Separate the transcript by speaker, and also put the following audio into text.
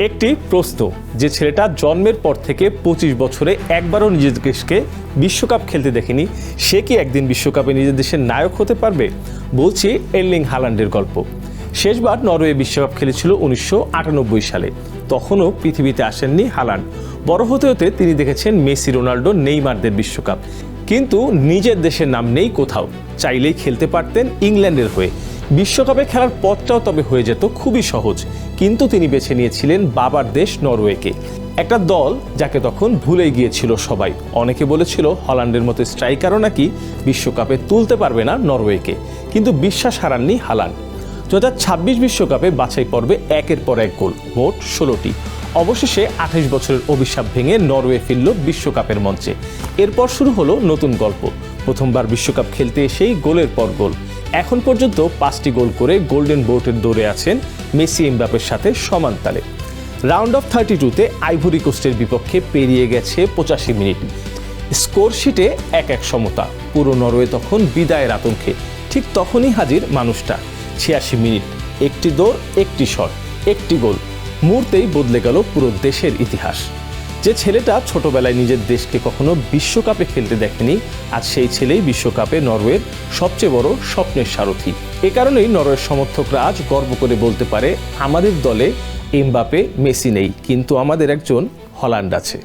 Speaker 1: একটি প্রশ্ন, যে ছেলেটা জন্মের পর থেকে 25 বছরে একবারও নিজের দেশকে বিশ্বকাপ খেলতে দেখেনি, সে কি একদিন বিশ্বকাপে নিজের দেশের নায়ক হতে পারবে? বলছি এরলিং হালান্ডের গল্প। শেষবার নরওয়ে বিশ্বকাপ খেলেছিল 1998 সালে। তখনও পৃথিবীতে আসেননি হালান্ড। বড় হতে হতে তিনি দেখেছেন মেসি, রোনাল্ডো, নেইমারদের বিশ্বকাপ, কিন্তু নিজের দেশের নাম নেই কোথাও। চাইলেই খেলতে পারতেন ইংল্যান্ডের হয়ে। বিশ্বকাপে খেলার পথটাও তবে হয়ে যেত খুবই সহজ, কিন্তু তিনি বেছে নিয়েছিলেন বাবার দেশ নরওয়েকে, একটা দল যাকে তখন ভুলেই গিয়েছিল সবাই। অনেকে বলেছিল হল্যান্ডের মতো স্ট্রাইকারও নাকি বিশ্বকাপে তুলতে পারবে না নরওয়েকে, কিন্তু বিশ্বাস হারাননি হালান্ড। 2026 বিশ্বকাপে বাছাই পর্বে একের পর এক গোল, মোট 16টি। অবশেষে 28 বছরের অভিশাপ ভেঙে নরওয়ে ফিরল বিশ্বকাপের মঞ্চে। এরপর শুরু হলো নতুন গল্প। প্রথমবার বিশ্বকাপ খেলতে এসেই গোলের পর গোল। এখন পর্যন্ত 5টি গোল করে গোল্ডেন বুটের দৌড়ে আছেন মেসি, এমবাপ্পের সাথে সমান তালে। রাউন্ড অফ 32-তে আইভরি কোস্টের বিপক্ষে পেরিয়ে গেছে 85 মিনিট। স্কোর শিটে 1-1 সমতা। পুরো নরওয়ে তখন বিদায়ের আতঙ্কে। ঠিক তখনই হাজির মানুষটা। 86 মিনিট, একটি দৌড়, একটি শট, একটি গোল। মুহূর্তেই বদলে গেল পুরো দেশের ইতিহাস। যে ছেলেটা ছোটবেলায় নিজের দেশকে কখনো বিশ্বকাপে খেলতে দেখেনি, আজ সেই ছেলেই বিশ্বকাপে নরওয়ের সবচেয়ে বড় স্বপ্নের সারথি। এ কারণেই নরওয়ের সমর্থকরা আজ গর্ব করে বলতে পারে, আমাদের দলে এমবাপ্পে, মেসি নেই, কিন্তু আমাদের একজন হল্যান্ড আছে।